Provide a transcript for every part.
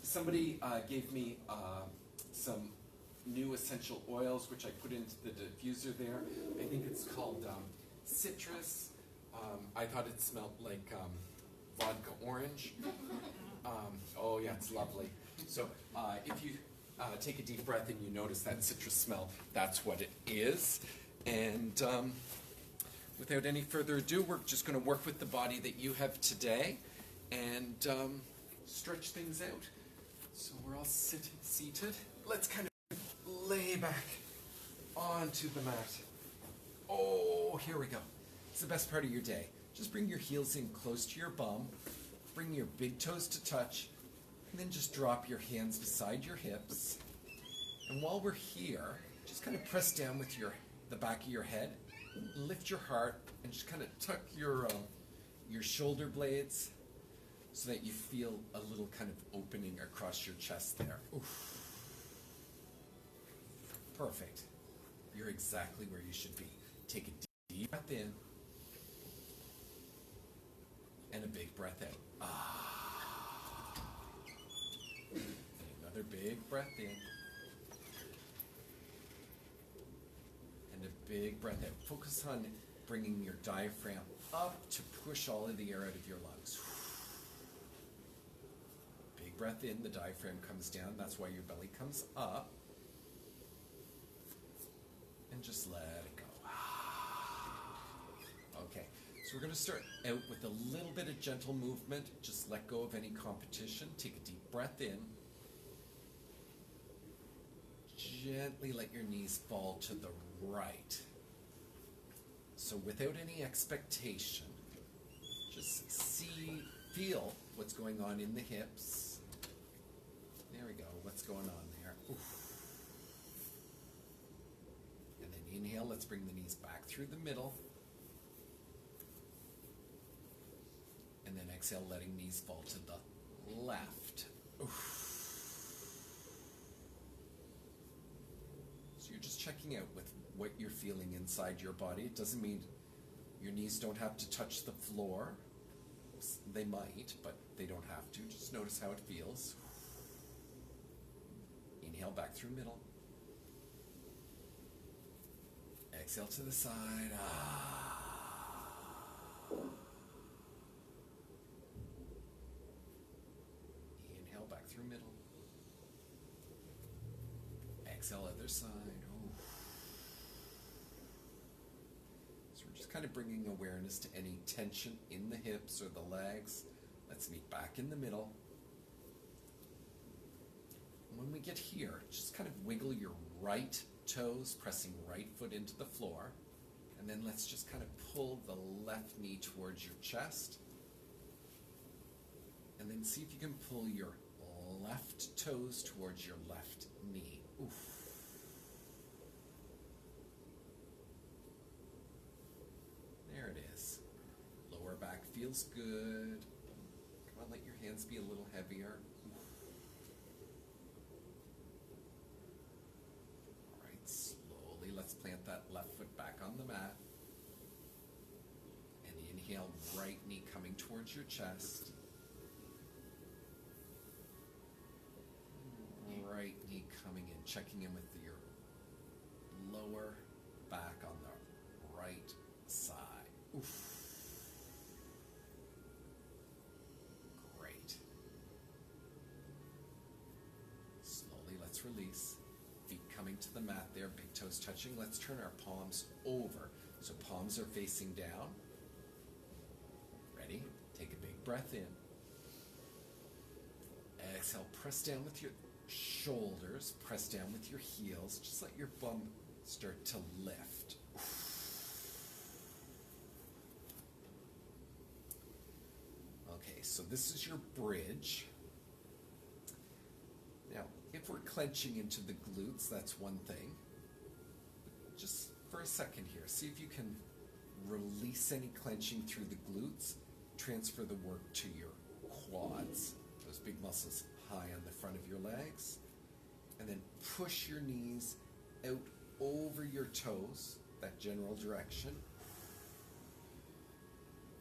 Somebody gave me some new essential oils, which I put into the diffuser there. I think it's called citrus. I thought it smelled like vodka orange. Oh yeah, it's lovely. So if you take a deep breath and you notice that citrus smell, that's what it is. And without any further ado, we're just going to work with the body that you have today and stretch things out. So we're all seated. Let's kind of lay back onto the mat. Oh, here we go. It's the best part of your day. Just bring your heels in close to your bum. Bring your big toes to touch. And then just drop your hands beside your hips. And while we're here, just kind of press down with the back of your head. Lift your heart and just kind of tuck your shoulder blades so that you feel a little kind of opening across your chest there. Oof. Perfect. You're exactly where you should be. Take a deep breath in and a big breath out. Another big breath in and a big breath out. Focus on bringing your diaphragm up to push all of the air out of your lungs. Big breath in, the diaphragm comes down. That's why your belly comes up. And just let it go. Okay, so we're going to start out with a little bit of gentle movement. Just let go of any competition. Take a deep breath in. Gently let your knees fall to the right. So without any expectation, just feel what's going on in the hips. There we go, what's going on there. Oof. And then inhale, let's bring the knees back through the middle. And then exhale, letting knees fall to the left. Oof. So you're just checking out with what you're feeling inside your body. It doesn't mean your knees don't have to touch the floor. They might, but they don't have to. Just notice how it feels. Inhale back through middle. Exhale to the side. Inhale back through middle. Exhale other side. Kind of bringing awareness to any tension in the hips or the legs. Let's meet back in the middle. When we get here, just kind of wiggle your right toes, pressing right foot into the floor. And then let's just kind of pull the left knee towards your chest. And then see if you can pull your left toes towards your left knee. Oof. There it is. Lower back feels good. Come on, let your hands be a little heavier. All right, slowly let's plant that left foot back on the mat. And inhale, right knee coming towards your chest. Right knee coming in, checking in with your lower back on the right side. Oof. Great. Slowly, let's release. Feet coming to the mat there, big toes touching. Let's turn our palms over. So palms are facing down. Ready? Take a big breath in. Exhale, press down with your shoulders, press down with your heels. Just let your bum start to lift. Okay, so this is your bridge. Now, if we're clenching into the glutes, that's one thing. Just for a second here, see if you can release any clenching through the glutes, transfer the work to your quads, those big muscles high on the front of your legs, and then push your knees out over your toes, that general direction.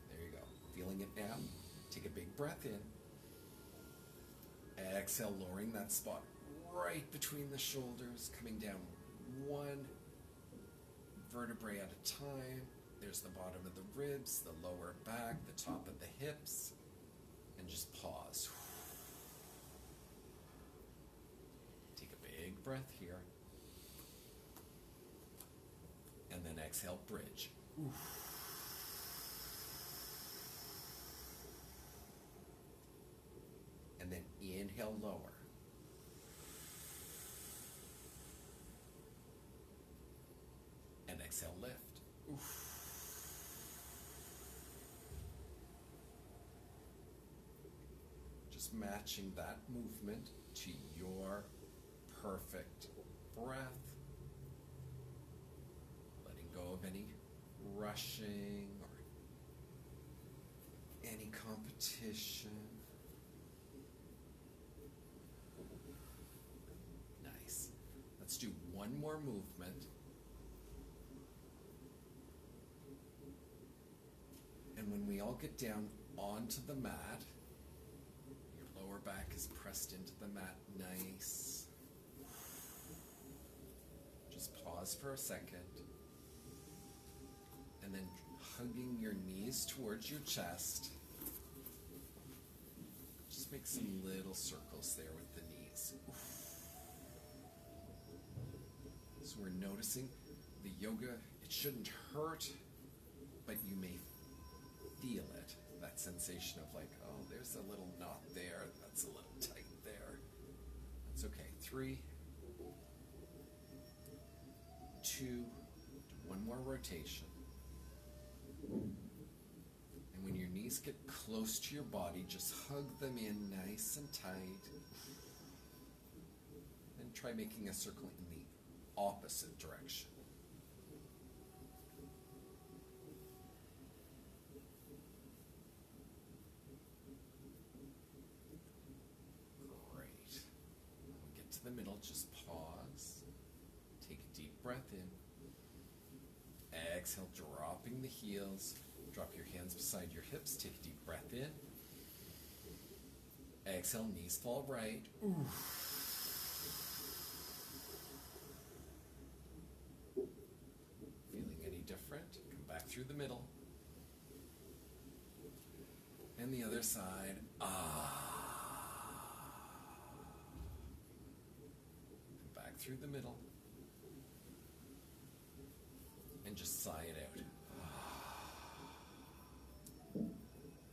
There you go. Feeling it now? Take a big breath in. exhale, lowering that spot right between the shoulders, coming down one vertebrae at a time. There's the bottom of the ribs, the lower back, the top of the hips, and just pause. Take a big breath here. And then exhale, bridge. And then inhale, lower. And exhale, lift. Just matching that movement to your perfect breath. Letting go of any rushing or any competition. Nice. Let's do one more movement. And when we all get down onto the mat, your lower back is pressed into the mat nice. Just pause for a second. And then hugging your knees towards your chest. Just make some little circles there with the knees. So we're noticing the yoga, it shouldn't hurt, but you may feel it. That sensation of like, oh, there's a little knot there, that's a little tight there. That's okay. 3, 2, one more rotation. And when your knees get close to your body, just hug them in nice and tight. And try making a circle in the opposite direction. Great. When we get to the middle, just pause. Take a deep breath in. Exhale, dropping the heels. Drop your hands beside your hips. Take a deep breath in. Exhale, knees fall right. Feeling any different? Come back through the middle. And the other side. Come back through the middle. And just sigh it out.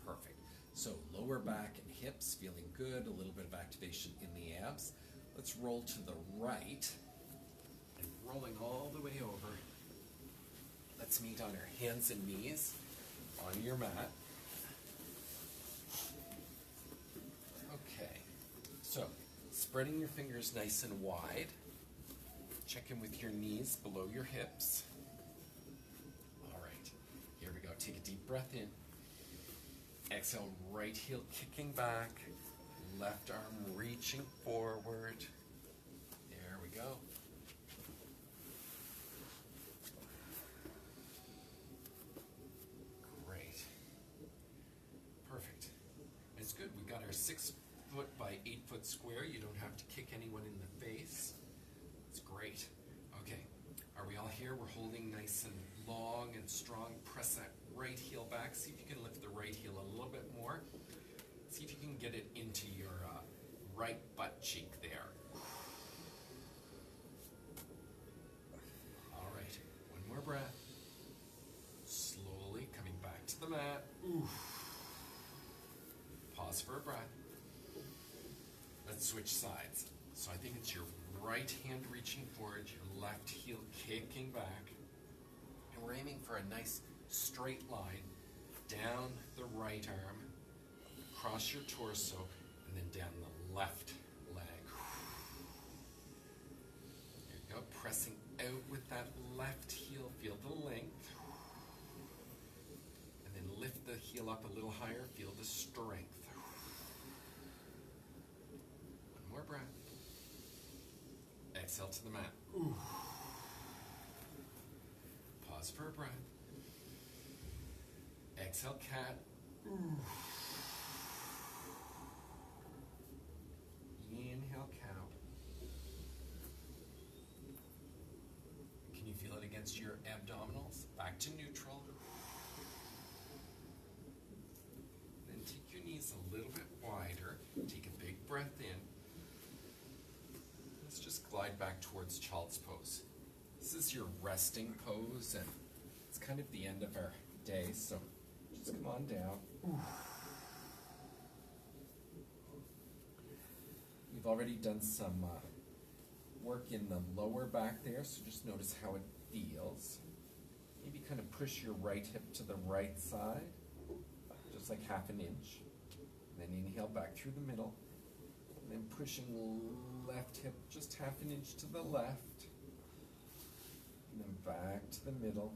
Perfect. So lower back and hips feeling good, a little bit of activation in the abs. Let's roll to the right. And rolling all the way over. Let's meet on our hands and knees on your mat. Okay. So spreading your fingers nice and wide. Check in with your knees below your hips. Here we go. Take a deep breath in. Exhale, right heel kicking back. Left arm reaching forward. There we go. Great. Perfect. It's good. We got our 6 foot by 8 foot square. You don't have to kick anyone in the face. It's great. Okay. Are we all here? We're holding nice and long and strong. Press that right heel back. See if you can lift the right heel a little bit more. See if you can get it into your right butt cheek there. All right. One more breath. Slowly coming back to the mat. Pause for a breath. Let's switch sides. So I think it's your right hand reaching forward, your left heel kicking back. And we're aiming for a nice straight line down the right arm, across your torso, and then down the left leg. There you go. Pressing out with that left heel. Feel the length. And then lift the heel up a little higher. Feel the strength. One more breath. Exhale to the mat. Pause for a breath. Exhale, cat. against your abdominals, back to neutral. Then take your knees a little bit wider. Take a big breath in. Let's just glide back towards child's pose. This is your resting pose, and it's kind of the end of our day, so just come on down. We've already done some work in the lower back there, so just notice how it feels. Maybe kind of push your right hip to the right side, just like half an inch. And then inhale back through the middle. And then pushing left hip just half an inch to the left. And then back to the middle.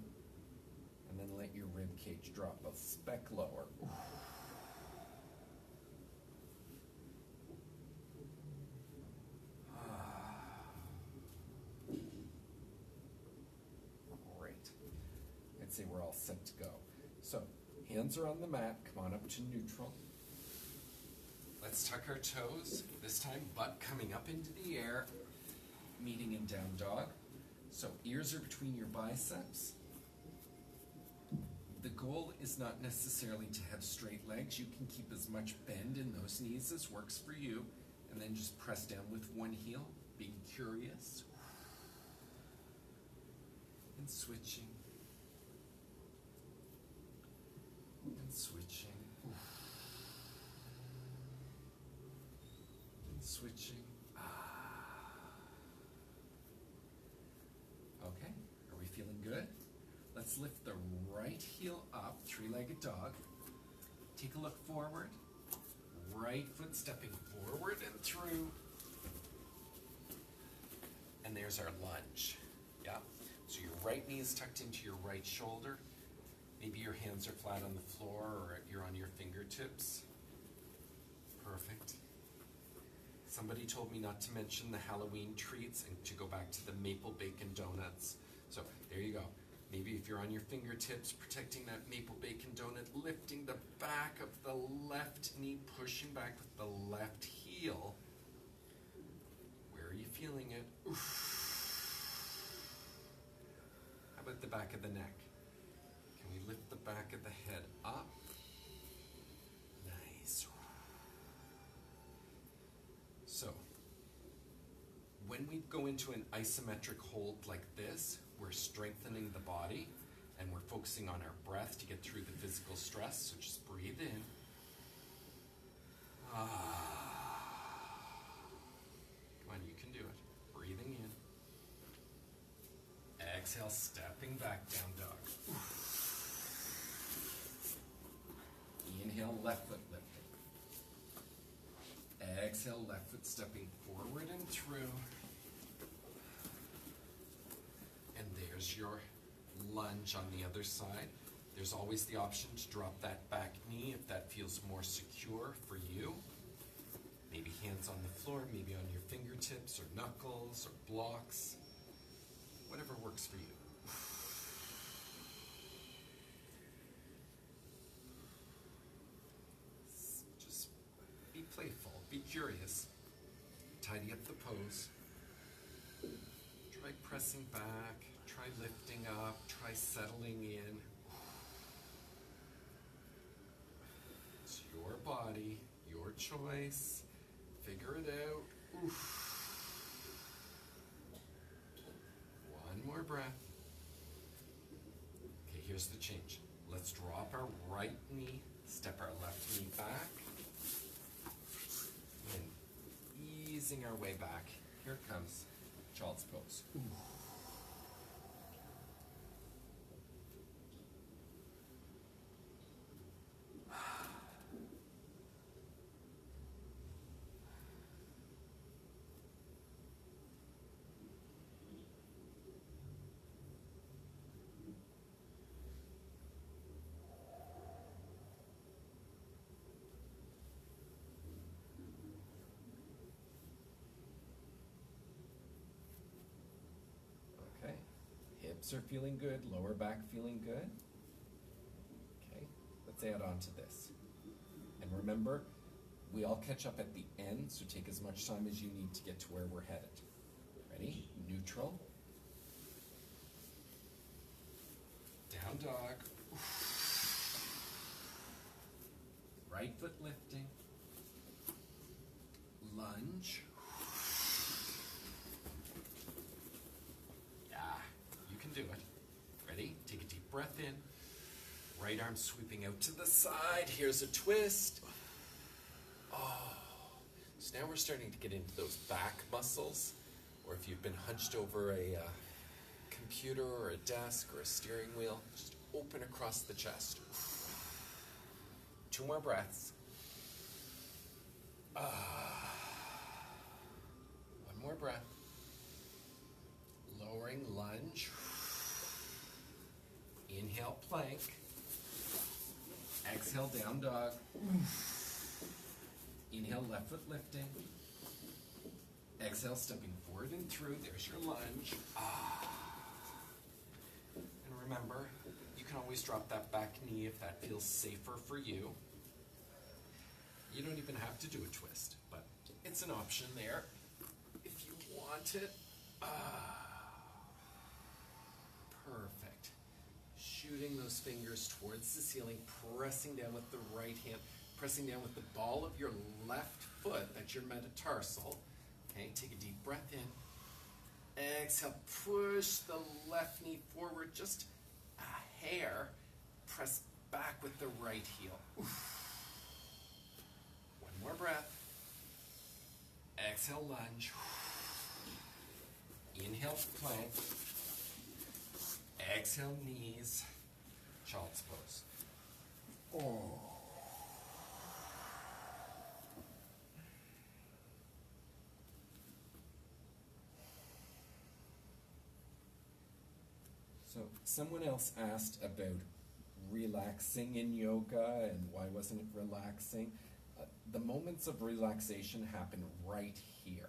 And then let your rib cage drop a speck lower. Say we're all set to go. So, hands are on the mat, come on up to neutral. Let's tuck our toes, this time butt coming up into the air, meeting in down dog. So, ears are between your biceps. The goal is not necessarily to have straight legs. You can keep as much bend in those knees as works for you, and then just press down with one heel, being curious. And switching. And switching. And switching. Okay, are we feeling good? Let's lift the right heel up, three-legged dog. Take a look forward. Right foot stepping forward and through. And there's our lunge. Yeah. So your right knee is tucked into your right shoulder. Maybe your hands are flat on the floor or you're on your fingertips. Perfect. Somebody told me not to mention the Halloween treats and to go back to the maple bacon donuts. So there you go. Maybe if you're on your fingertips, protecting that maple bacon donut, lifting the back of the left knee, pushing back with the left heel. Where are you feeling it? Oof. How about the back of the neck? Can we lift the back of the head up? Nice. So, when we go into an isometric hold like this, we're strengthening the body and we're focusing on our breath to get through the physical stress. So just breathe in. Come on, you can do it. Breathing in. Exhale, stepping back, down dog. Inhale, left foot lifting. Exhale, left foot stepping forward and through. And there's your lunge on the other side. There's always the option to drop that back knee if that feels more secure for you. Maybe hands on the floor, maybe on your fingertips or knuckles or blocks. Whatever works for you. Just be playful, be curious. Tidy up the pose. Try pressing back, try lifting up, try settling in. It's your body, your choice. Figure it out. One more breath. Okay, here's the change. Let's drop our right knee, step our left knee back, and easing our way back. Here it comes. Child's pose. Hips are feeling good, lower back feeling good. Okay, let's add on to this. And remember, we all catch up at the end, so take as much time as you need to get to where we're headed. Ready? Neutral. Down dog. Right foot lifting. Lunge. Yeah, you can do it. Ready? Take a deep breath in. Right arm sweeping out to the side. Here's a twist. Oh. So now we're starting to get into those back muscles, or if you've been hunched over a computer or a desk or a steering wheel, just open across the chest. 2 more breaths. 1 more breath. Lowering lunge. Inhale, plank. Exhale, down dog. Inhale, left foot lifting. Exhale, stepping forward and through. There's your lunge. And remember, you can always drop that back knee if that feels safer for you. You don't even have to do a twist, but it's an option there if you want it. Perfect. Shooting those fingers towards the ceiling, pressing down with the right hand, pressing down with the ball of your left foot, that's your metatarsal. Okay, take a deep breath in. Exhale, push the left knee forward just a hair. Press back with the right heel. Oof. 1 more breath. Exhale, lunge. Inhale, plank. Exhale, knees. Child's pose. Oh. So someone else asked about relaxing in yoga and why wasn't it relaxing? The moments of relaxation happen right here.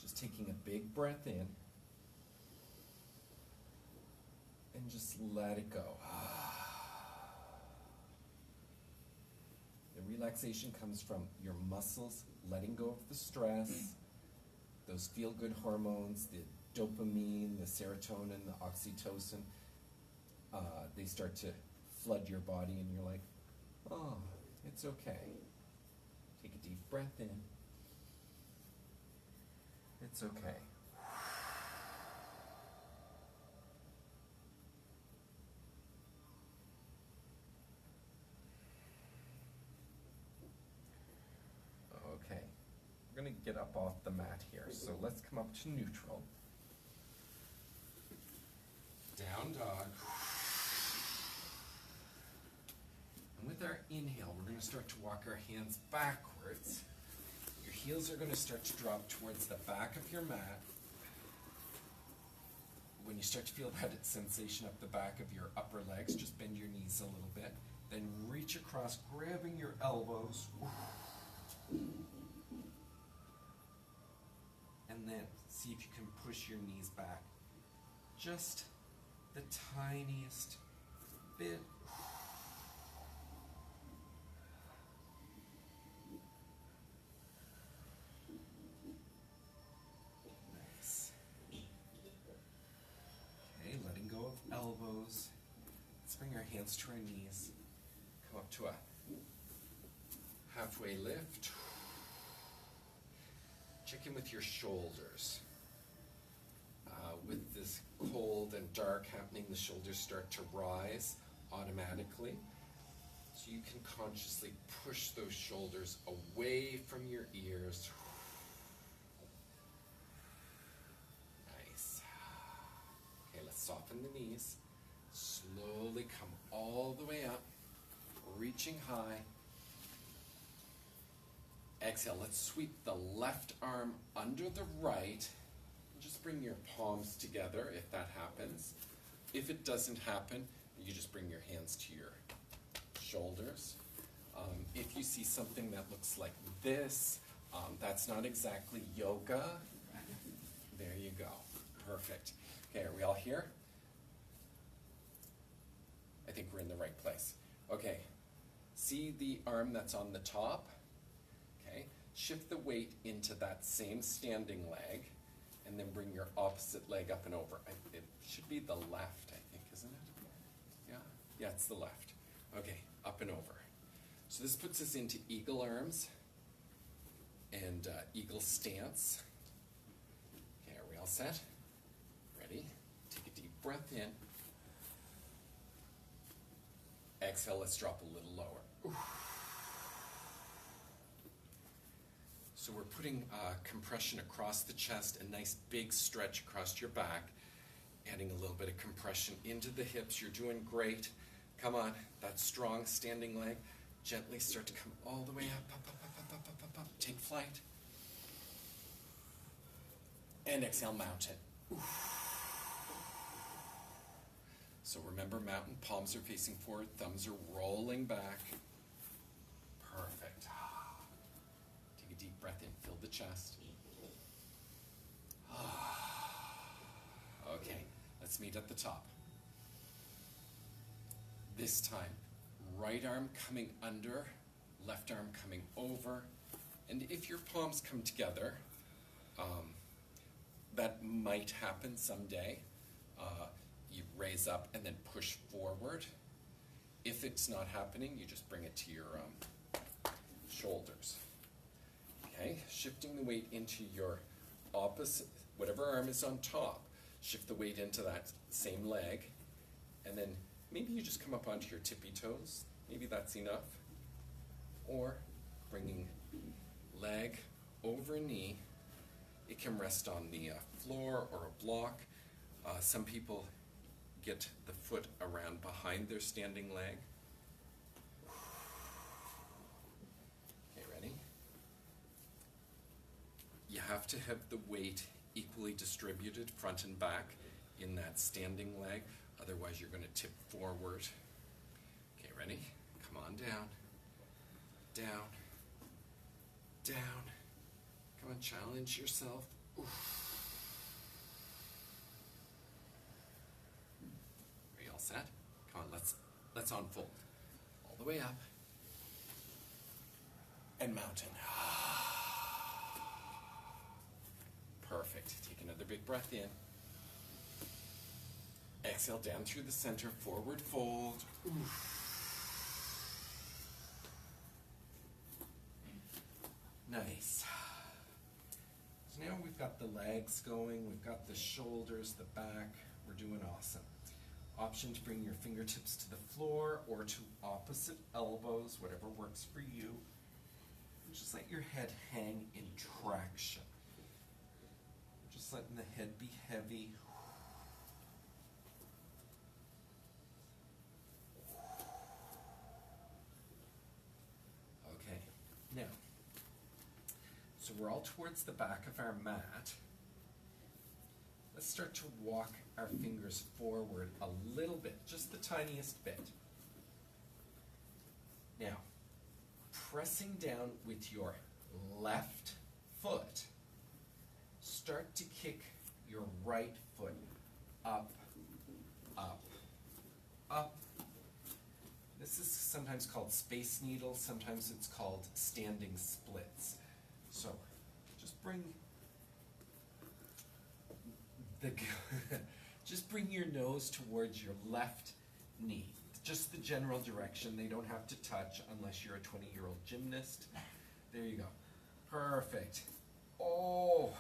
Just taking a big breath in and just let it go. The relaxation comes from your muscles letting go of the stress, those feel-good hormones, the dopamine, the serotonin, the oxytocin. They start to flood your body and you're like, oh, it's okay. Take a deep breath in. It's okay. Okay, we're going to get up off the mat here. So let's come up to neutral. Down dog. And with our inhale, we're going to start to walk our hands backwards. Your heels are going to start to drop towards the back of your mat. When you start to feel that sensation up the back of your upper legs, just bend your knees a little bit. Then reach across, grabbing your elbows. And then see if you can push your knees back. Just the tiniest bit. Nice. Okay, letting go of elbows. Let's bring our hands to our knees. Come up to a halfway lift. Check in with your shoulders. With this cold and dark happening, the shoulders start to rise automatically. So you can consciously push those shoulders away from your ears. Nice. Okay, let's soften the knees. Slowly come all the way up, reaching high. Exhale, let's sweep the left arm under the right. Just bring your palms together if that happens. If it doesn't happen, you just bring your hands to your shoulders. If you see something that looks like this, that's not exactly yoga. There you go. Perfect. Okay, are we all here? I think we're in the right place. Okay, see the arm that's on the top? Okay, shift the weight into that same standing leg. And then bring your opposite leg up and over. It should be the left, I think, isn't it? Yeah, it's the left. Okay, up and over. So this puts us into eagle arms and eagle stance. Okay, are we all set? Ready? Take a deep breath in. Exhale, let's drop a little lower. So we're putting compression across the chest, a nice big stretch across your back, adding a little bit of compression into the hips. You're doing great. Come on, that strong standing leg. Gently start to come all the way up, up, up, up, up, up, up, up, up. Take flight. And exhale, mountain. So remember, mountain, palms are facing forward, thumbs are rolling back. Perfect. Take a deep breath in, fill the chest. Okay, let's meet at the top. This time, right arm coming under, left arm coming over. And if your palms come together, that might happen someday. You raise up and then push forward. If it's not happening, you just bring it to your shoulders. Okay, shifting the weight into your opposite, whatever arm is on top, shift the weight into that same leg, and then maybe you just come up onto your tippy toes. Maybe that's enough. Or bringing leg over knee. It can rest on the floor or a block. Some people get the foot around behind their standing leg. Okay, ready? You have to have the weight equally distributed front and back in that standing leg. Otherwise, you're going to tip forward. Okay, ready? Come on down. Down. Down. Come on, challenge yourself. Are you all set? Come on, let's unfold. All the way up. And mountain. Perfect. Take another big breath in. Exhale down through the center, forward fold. Nice. So now we've got the legs going, we've got the shoulders, the back. We're doing awesome. Option to bring your fingertips to the floor or to opposite elbows, whatever works for you. Just let your head hang in traction. Just letting the head be heavy. Okay, now, so we're all towards the back of our mat. Let's start to walk our fingers forward a little bit, just the tiniest bit. Now, pressing down with your left foot, start to kick your right foot up, up, up. This is sometimes called space needles, sometimes it's called standing splits. So, just bring just bring your nose towards your left knee. Just the general direction. They don't have to touch unless you're a 20-year-old gymnast. There you go. Perfect. Oh,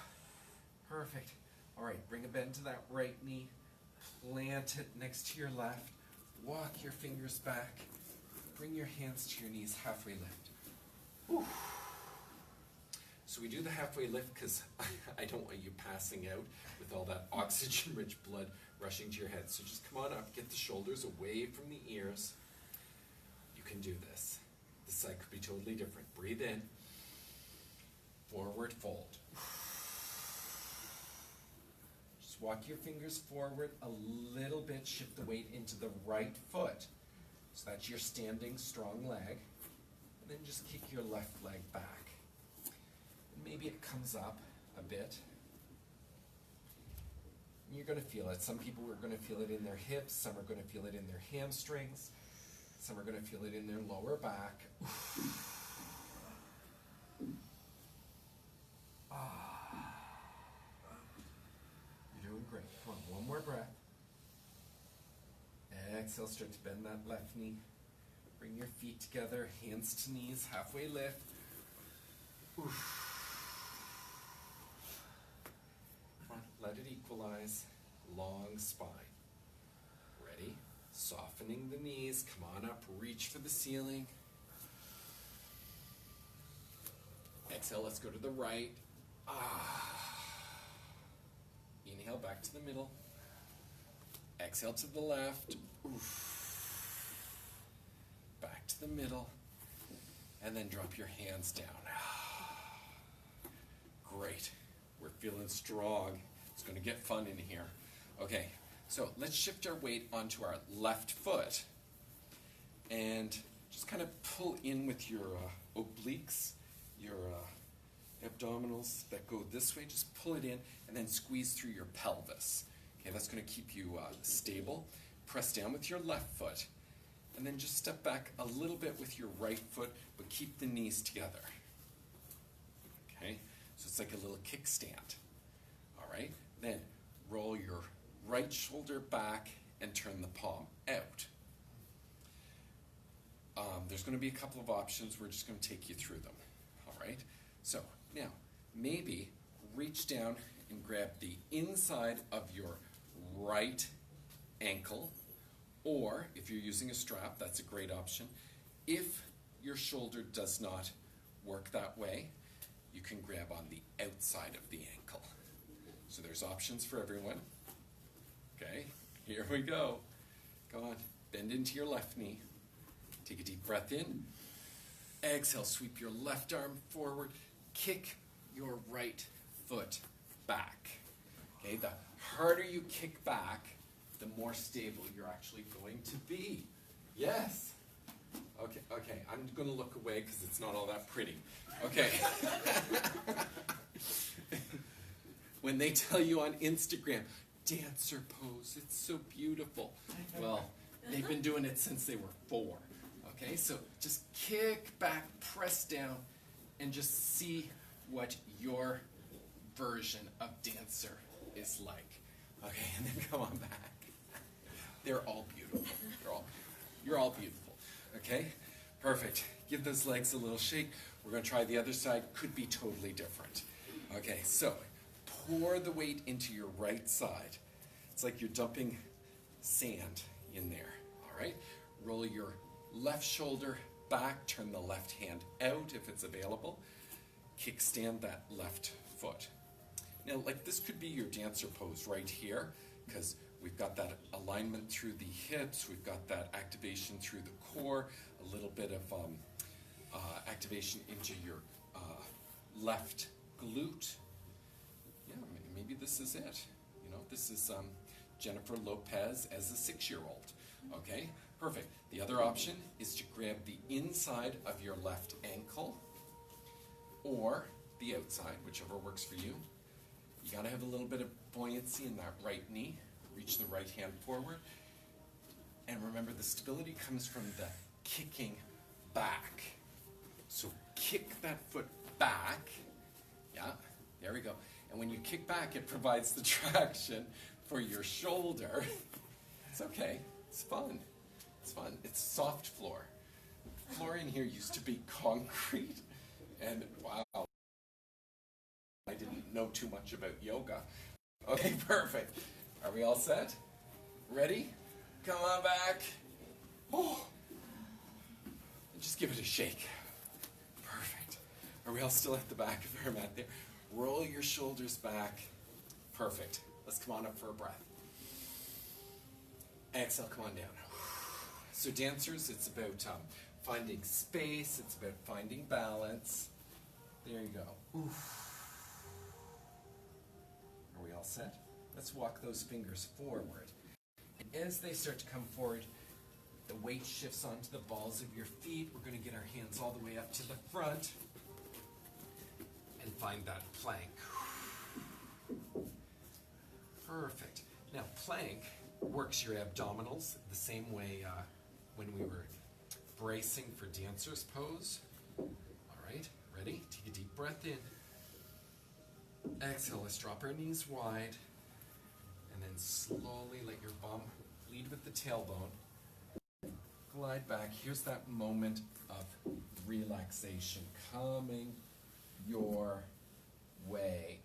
perfect. All right, bring a bend to that right knee. Plant it next to your left. Walk your fingers back. Bring your hands to your knees, halfway lift. Whew. So we do the halfway lift because I don't want you passing out with all that oxygen-rich blood rushing to your head. So just come on up, get the shoulders away from the ears. You can do this. This side could be totally different. Breathe in. Forward fold. Just walk your fingers forward a little bit. Shift the weight into the right foot. So that's your standing strong leg. And then just kick your left leg back. And maybe it comes up a bit. And you're going to feel it. Some people are going to feel it in their hips. Some are going to feel it in their hamstrings. Some are going to feel it in their lower back. You're doing great. Come on, one more breath. Exhale, start to bend that left knee. Bring your feet together, hands to knees, halfway lift. Oof. Come on, let it equalize. Long spine. Ready? Softening the knees. Come on up, reach for the ceiling. Exhale, let's go to the right. Inhale, back to the middle. Exhale to the left. Oof. Back to the middle. And then drop your hands down. Great. We're feeling strong. It's going to get fun in here. Okay, so let's shift our weight onto our left foot. And just kind of pull in with your obliques, your abdominals that go this way. Just pull it in and then squeeze through your pelvis. Okay, that's going to keep you stable. Press down with your left foot. And then just step back a little bit with your right foot, but keep the knees together. Okay, so it's like a little kickstand. All right, then roll your right shoulder back and turn the palm out. There's going to be a couple of options. We're just going to take you through them. All right, so now maybe reach down and grab the inside of your right ankle, or if you're using a strap, that's a great option. If your shoulder does not work that way, you can grab on the outside of the ankle. So there's options for everyone. Okay, here we go. Go on, bend into your left knee. Take a deep breath in. Exhale, sweep your left arm forward. Kick your right foot back. Okay, the harder you kick back, the more stable you're actually going to be. Yes. Okay, I'm going to look away because it's not all that pretty. Okay. When they tell you on Instagram, dancer pose, it's so beautiful. Well, they've been doing it since they were 4. Okay, so just kick back, press down, and just see what your version of dancer is like. Okay, and then come on back. They're all beautiful. You're all beautiful. Okay? Perfect. Give those legs a little shake. We're going to try the other side. Could be totally different. Okay, so pour the weight into your right side. It's like you're dumping sand in there. All right? Roll your left shoulder back. Turn the left hand out if it's available. Kickstand that left foot. Now, like this could be your dancer pose right here, because we've got that alignment through the hips, we've got that activation through the core, a little bit of activation into your left glute. Yeah, maybe this is it. You know, this is Jennifer Lopez as a 6-year-old. Okay, perfect. The other option is to grab the inside of your left ankle or the outside, whichever works for you. You got to have a little bit of buoyancy in that right knee. Reach the right hand forward. And remember, the stability comes from the kicking back. So kick that foot back. Yeah, there we go. And when you kick back, it provides the traction for your shoulder. It's okay. It's fun. It's fun. It's soft floor. The floor in here used to be concrete. And wow. I didn't know too much about yoga. Okay, perfect. Are we all set? Ready? Come on back. Oh. And just give it a shake. Perfect. Are we all still at the back of our mat there? Roll your shoulders back. Perfect. Let's come on up for a breath. Exhale, come on down. So dancers, it's about finding space. It's about finding balance. There you go. Oof. Are we all set? Let's walk those fingers forward. And as they start to come forward, the weight shifts onto the balls of your feet. We're going to get our hands all the way up to the front and find that plank. Perfect. Now, plank works your abdominals the same way when we were bracing for dancer's pose. All right, ready? Take a deep breath in. Exhale, let's drop our knees wide. And then slowly let your bum lead with the tailbone. glide back. Here's that moment of relaxation coming your way.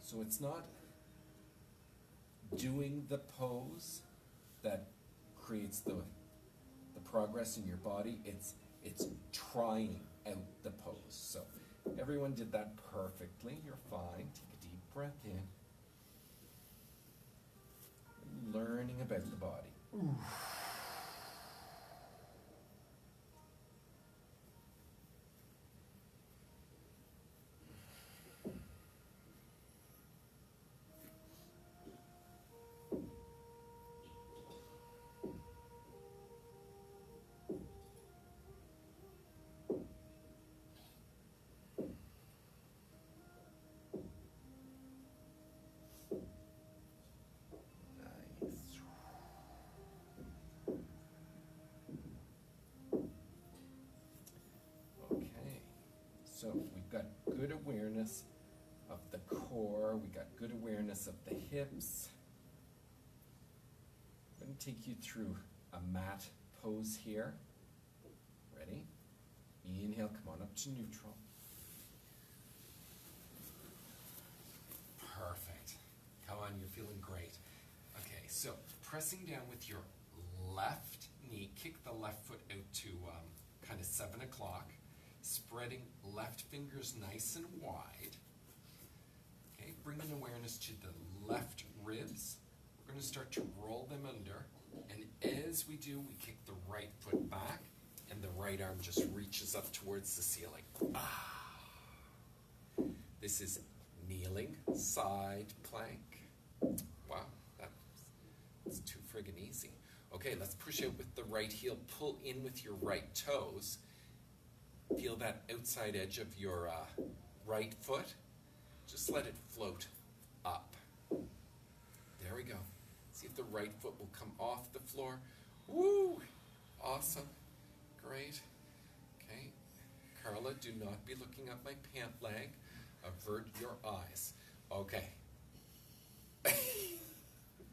So it's not doing the pose that creates the progress in your body. It's trying out the pose. So everyone did that perfectly. You're fine. Take a deep breath in. Learning about the body. So we've got good awareness of the core. We got good awareness of the hips. I'm going to take you through a mat pose here. Ready? Inhale, come on up to neutral. Perfect. Come on, you're feeling great. Okay, so pressing down with your left knee, kick the left foot out to kind of 7 o'clock. Spreading left fingers nice and wide. Okay, bringing awareness to the left ribs. We're going to start to roll them under. And as we do, we kick the right foot back, and the right arm just reaches up towards the ceiling. This is kneeling side plank. Wow, that's too friggin' easy. Okay, let's push out with the right heel. Pull in with your right toes. Feel that outside edge of your right foot. Just let it float up. There we go. See if the right foot will come off the floor. Woo! Awesome. Great. Okay. Carla, do not be looking up my pant leg. Avert your eyes. Okay.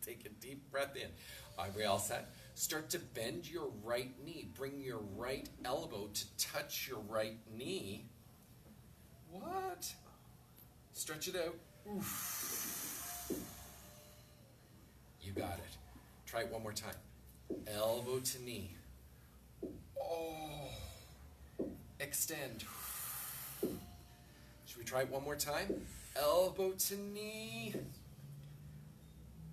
Take a deep breath in. Are we all set? Start to bend your right knee. Bring your right elbow to touch your right knee. What? Stretch it out. Oof. You got it. Try it one more time. Elbow to knee. Oh. Extend. Should we try it one more time? Elbow to knee.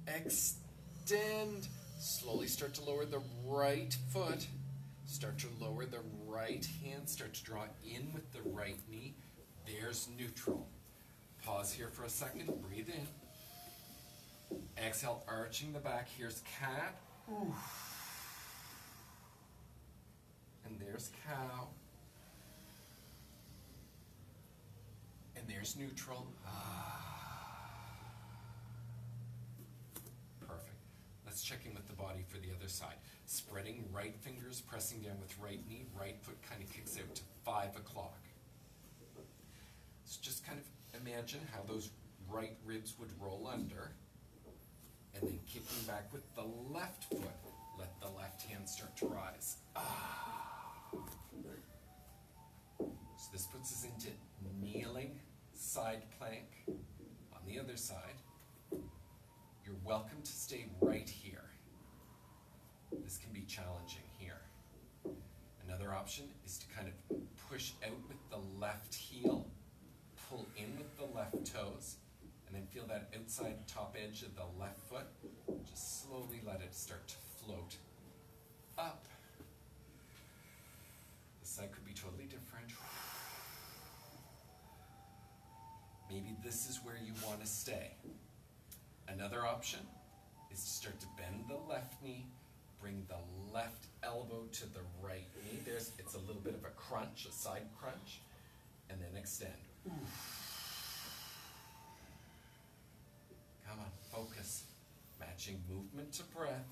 Extend. Slowly start to lower the right foot. Start to lower the right hand. Start to draw in with the right knee. There's neutral. Pause here for a second. Breathe in. Exhale, arching the back. Here's cat. And there's cow. And there's neutral. Let's check in with the body for the other side. Spreading right fingers, pressing down with right knee. Right foot kind of kicks out to 5 o'clock. So just kind of imagine how those right ribs would roll under. And then kicking back with the left foot. Let the left hand start to rise. So this puts us into kneeling side plank. On the other side, you're welcome to stay right here. This can be challenging here. Another option is to kind of push out with the left heel, pull in with the left toes, and then feel that outside top edge of the left foot. Just slowly let it start to float up. This side could be totally different. Maybe this is where you want to stay. Another option is to start to bend the left knee, bring the left elbow to the right knee. It's a little bit of a crunch, a side crunch, and then extend. Come on, focus. Matching movement to breath.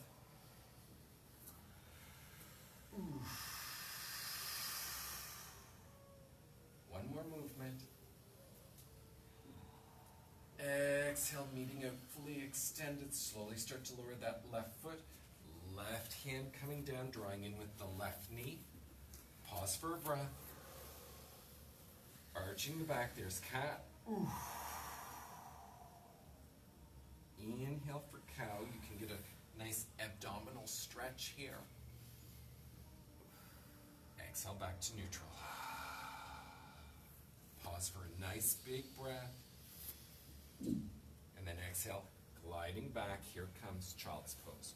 One more movement. extended. Slowly start to lower that left foot. Left hand coming down, drawing in with the left knee. Pause for a breath. Arching the back. There's cat. Inhale for cow. You can get a nice abdominal stretch here. Exhale back to neutral. Pause for a nice big breath. And then exhale, gliding back. Here comes child's pose.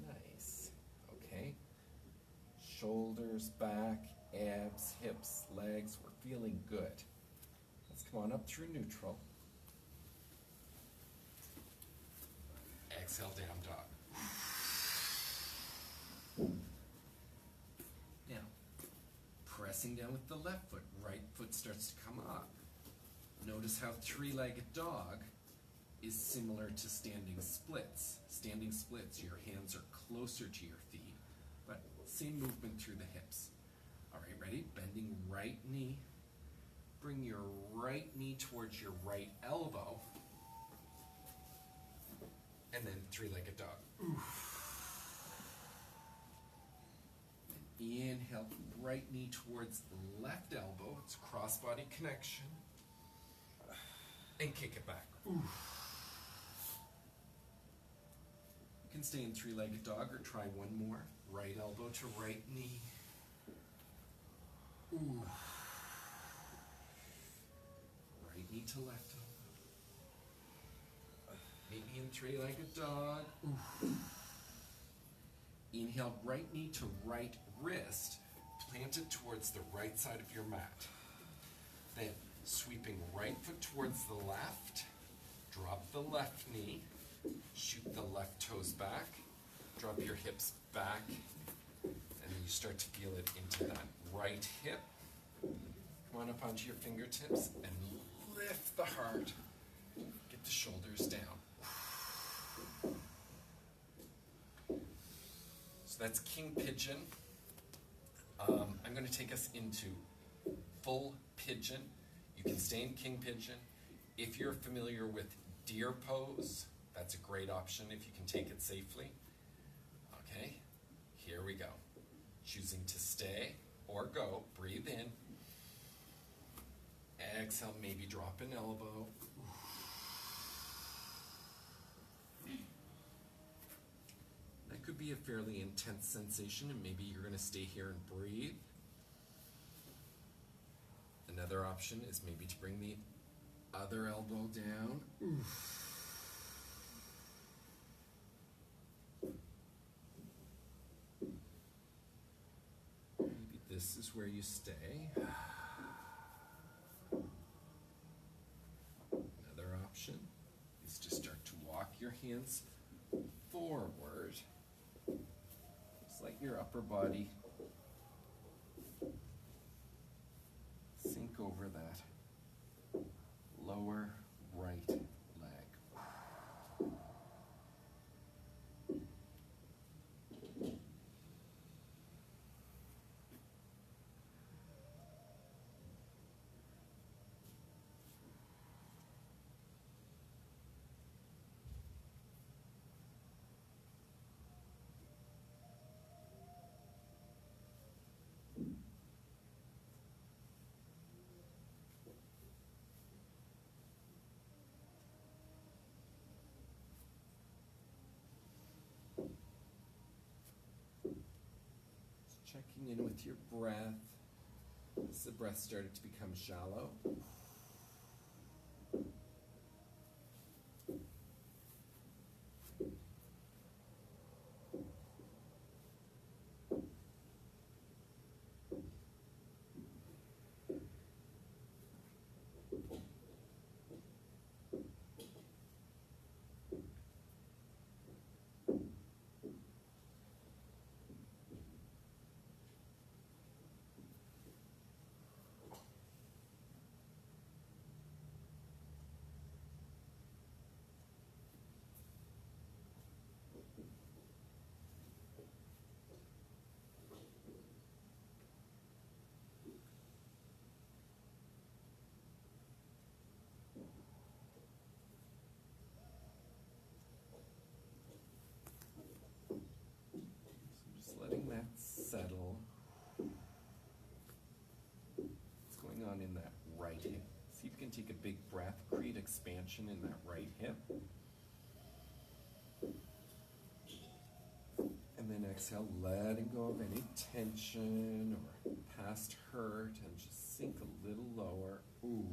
Nice. Okay. Shoulders, back, abs, hips, legs. We're feeling good. Let's come on up through neutral. Exhale, down dog. Now, pressing down with the left foot. Right foot starts to come up. Notice how three-legged dog is similar to standing splits. Standing splits, your hands are closer to your feet, but same movement through the hips. All right, ready? Bending right knee. Bring your right knee towards your right elbow. And then three-legged dog. And inhale, right knee towards left elbow. It's cross-body connection. And kick it back. You can stay in three-legged dog or try one more. Right elbow to right knee. Right knee to left elbow. Meet me in three-legged dog. Inhale, right knee to right wrist. Plant it towards the right side of your mat. Then sweeping right foot towards the left. Drop the left knee. Shoot the left toes back. Drop your hips back. And then you start to feel it into that right hip. Come on up onto your fingertips and lift the heart. Get the shoulders down. So that's King Pigeon. I'm going to take us into full pigeon. You can stay in King Pigeon. If you're familiar with deer pose, that's a great option if you can take it safely. Okay, here we go. Choosing to stay or go, breathe in. Exhale, maybe drop an elbow. That could be a fairly intense sensation, and maybe you're going to stay here and breathe. Another option is maybe to bring the other elbow down. Maybe this is where you stay. Another option is to start to walk your hands forward. Just let your upper body sink over that lower right leg. Checking in with your breath. As the breath started to become shallow. big breath. Create expansion in that right hip. And then exhale, letting go of any tension or past hurt, and just sink a little lower. Ooh.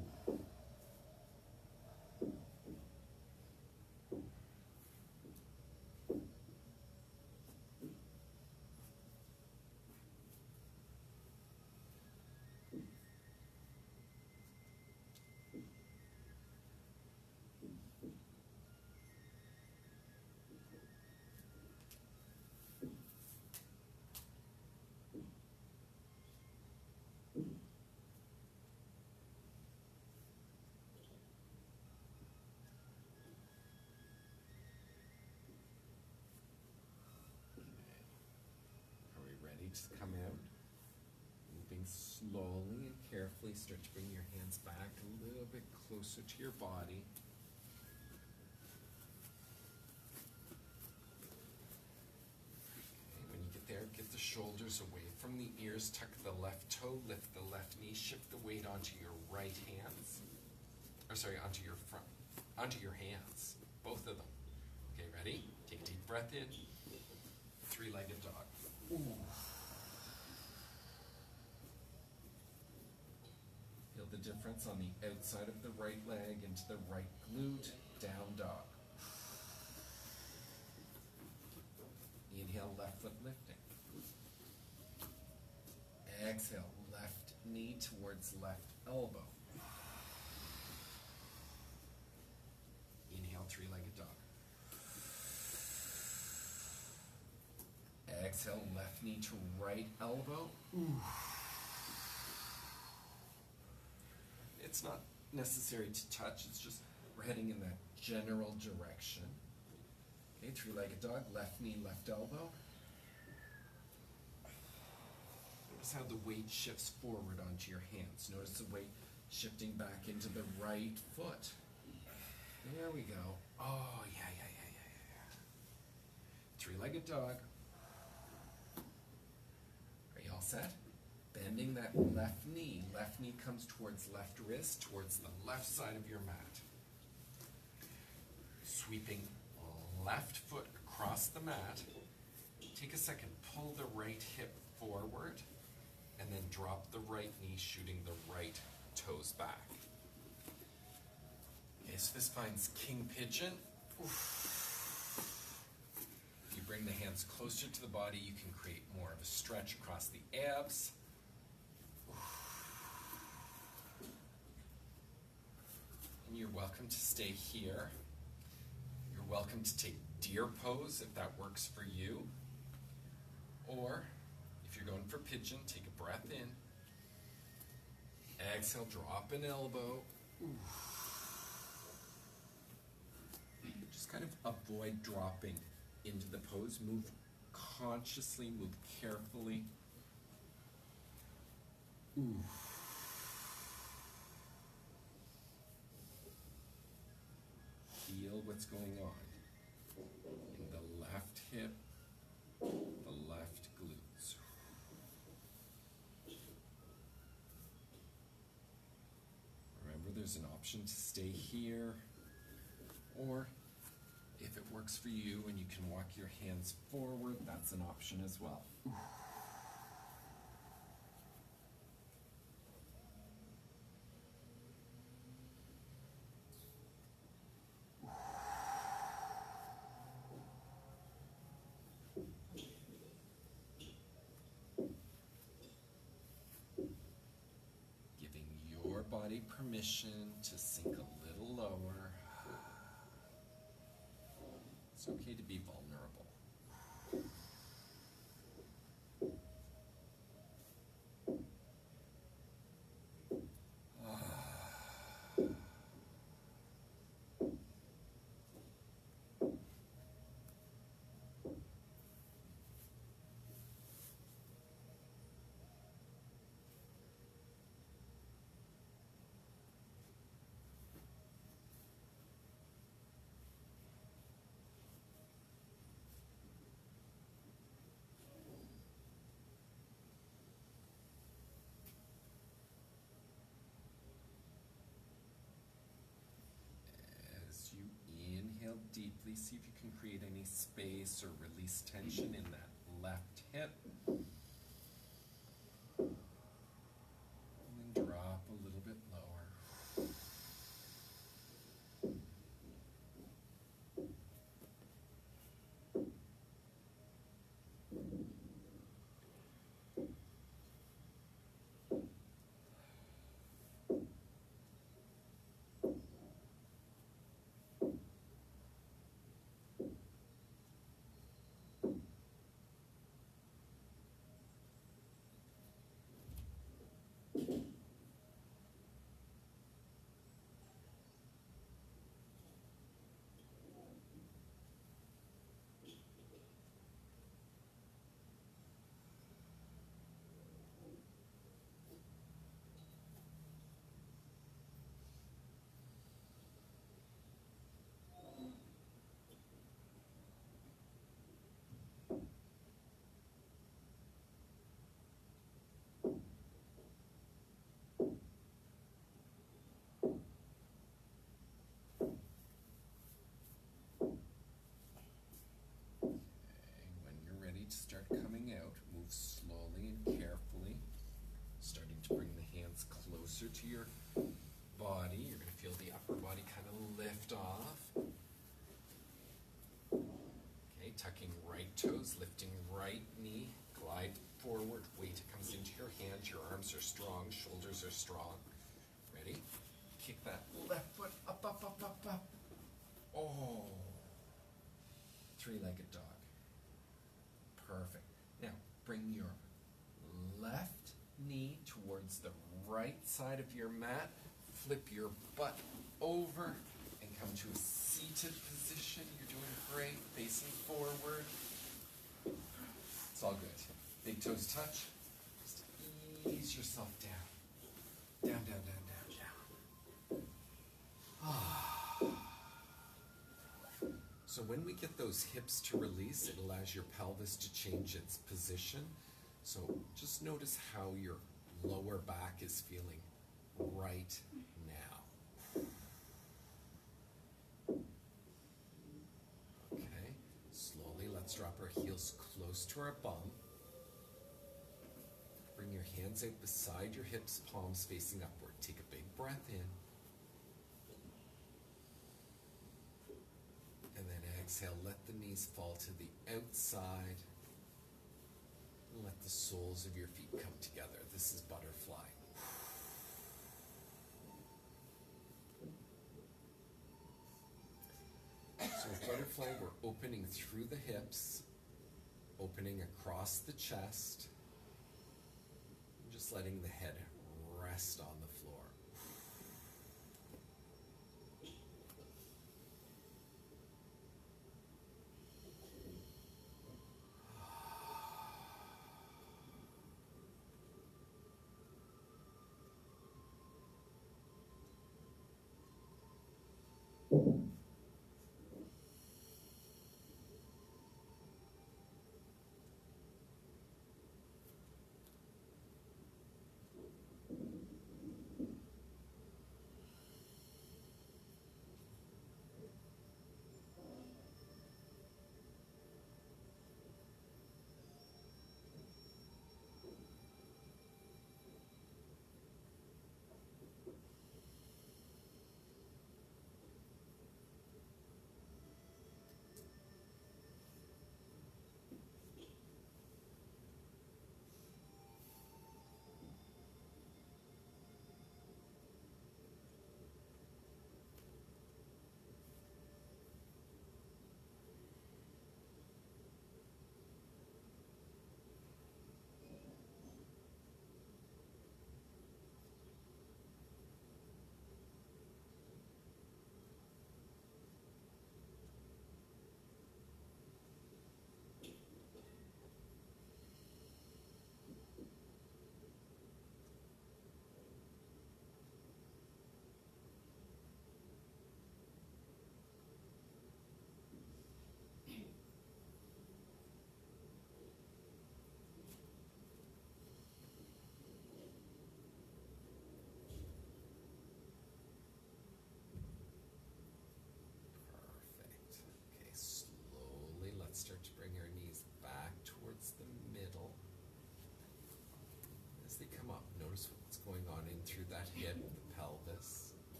Just come out, moving slowly and carefully. Start to bring your hands back a little bit closer to your body. Okay, when you get there, get the shoulders away from the ears. Tuck the left toe, lift the left knee, shift the weight onto your right hands. Onto your front, onto your hands, both of them. Okay, ready? Take a deep breath in. Three-legged dog. Ooh. Feel the difference on the outside of the right leg into the right glute, down dog. Inhale, left foot lifting. Exhale, left knee towards left elbow. Inhale, three-legged dog. Exhale, left knee to right elbow. Ooh. It's not necessary to touch, it's just we're heading in that general direction. Okay, three-legged dog, left knee, left elbow. Notice how the weight shifts forward onto your hands. Notice the weight shifting back into the right foot. There we go. Oh, yeah. Three-legged dog. Are you all set? Bending that left knee. Left knee comes towards left wrist, towards the left side of your mat. Sweeping left foot across the mat. Take a second, pull the right hip forward, and then drop the right knee, shooting the right toes back. Okay, so this finds King Pigeon. Oof. If you bring the hands closer to the body, you can create more of a stretch across the abs. And you're welcome to stay here. You're welcome to take deer pose if that works for you. Or if you're going for pigeon, take a breath in. Exhale, drop an elbow. Ooh. Just kind of avoid dropping into the pose. Move consciously, move carefully. Ooh. Feel what's going on in the left hip, the left glutes. Remember, there's an option to stay here, or if it works for you and you can walk your hands forward, that's an option as well. Body permission to sink a little lower. It's okay to be vulnerable. carefully. See if you can create any space or release tension in that left hip. And then drop a little bit lower. Start coming out. Move slowly and carefully, starting to bring the hands closer to your body. You're going to feel the upper body kind of lift off. Okay, tucking right toes, lifting right knee, glide forward, weight comes into your hands, your arms are strong, shoulders are strong. Ready? Kick that left foot up, up, up, up, up. Oh, three-legged dog. Perfect. Now, bring your left knee towards the right side of your mat. Flip your butt over and come to a seated position. You're doing great. Facing forward. It's all good. Big toes touch. Just ease yourself down. Down, down, down, down, down. So when we get those hips to release, it allows your pelvis to change its position. So just notice how your lower back is feeling right now. Okay, slowly let's drop our heels close to our bum. Bring your hands out beside your hips, palms facing upward. Take a big breath in. And then exhale, let the knees fall to the outside. And let the soles of your feet come together. This is butterfly. So with butterfly, we're opening through the hips, opening across the chest, and just letting the head rest on the floor.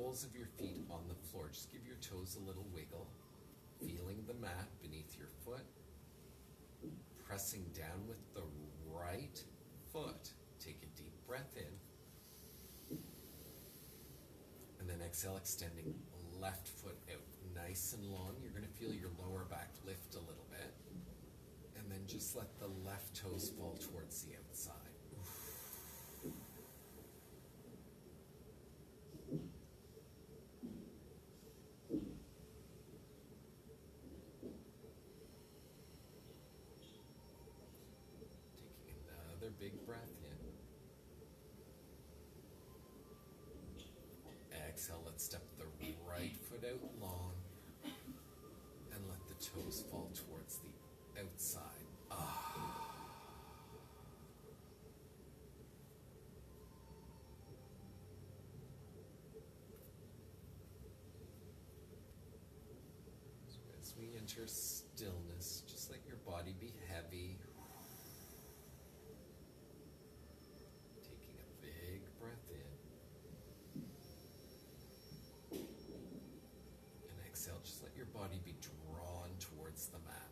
soles of your feet on the floor. Just give your toes a little wiggle, feeling the mat beneath your foot, pressing down with the right foot. Take a deep breath in, and then exhale, extending left foot out nice and long. You're going to feel your lower back lift a little bit, and then just let the left toes fall towards the outside. Taking another big breath in. Exhale, let's step the right foot out long and let the toes fall towards the outside. So as we enter stillness, just let your body be heavy. Taking a big breath in. And exhale, just let your body be drawn towards the mat.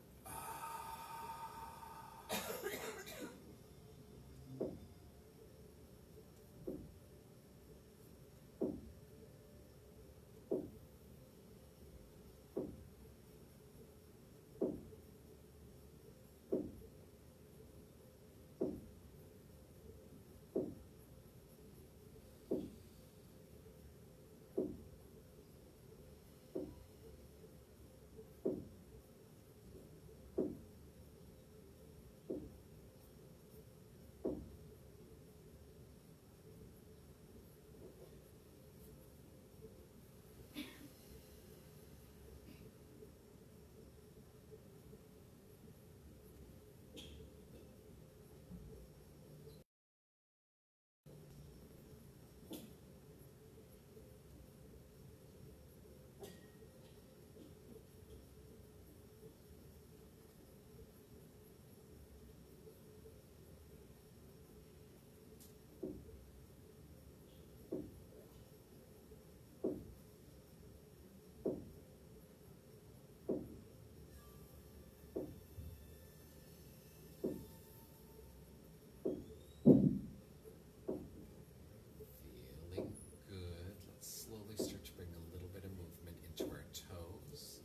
Feeling good. Let's slowly start to bring a little bit of movement into our toes.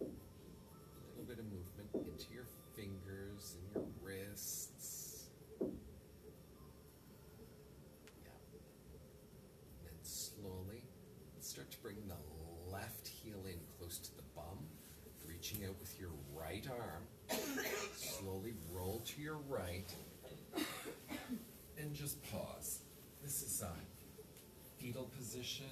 A little bit of movement into your fingers and your wrists. Yeah. And then slowly, let's start to bring the left heel in close to the bum, reaching out with your right arm. Slowly roll to your right. And just pause. This is fetal position.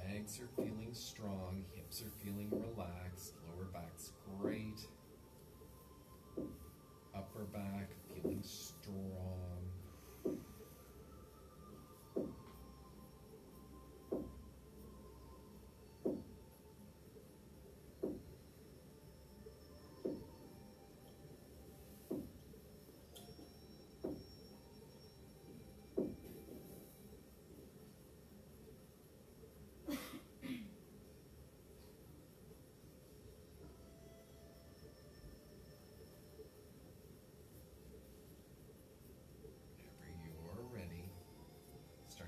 Legs are feeling strong, hips are feeling relaxed, lower back's great. Upper back feeling strong.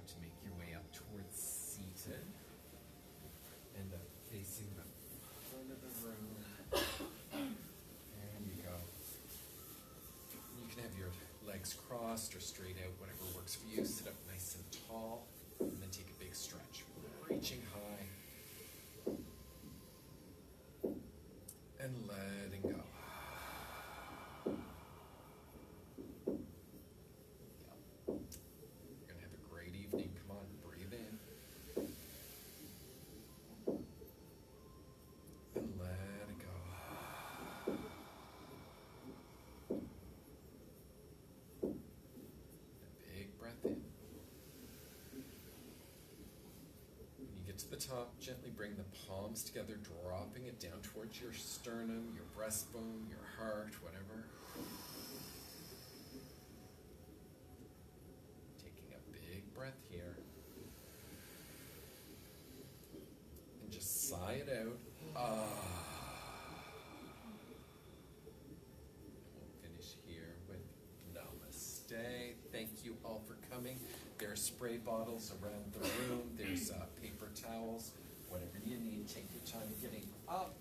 To make your way up towards seated. End up facing the front of the room. There you go. You can have your legs crossed or straight out, whatever works for you. Sit up nice and tall, and then take a big stretch. Reaching high. And letting go. Get to the top, gently bring the palms together, dropping it down towards your sternum, your breastbone, your heart, whatever. Taking a big breath here. And just sigh it out. We'll finish here with namaste. Thank you all for coming. There are spray bottles around the room. There's paper towels. Whatever you need, take your time getting up.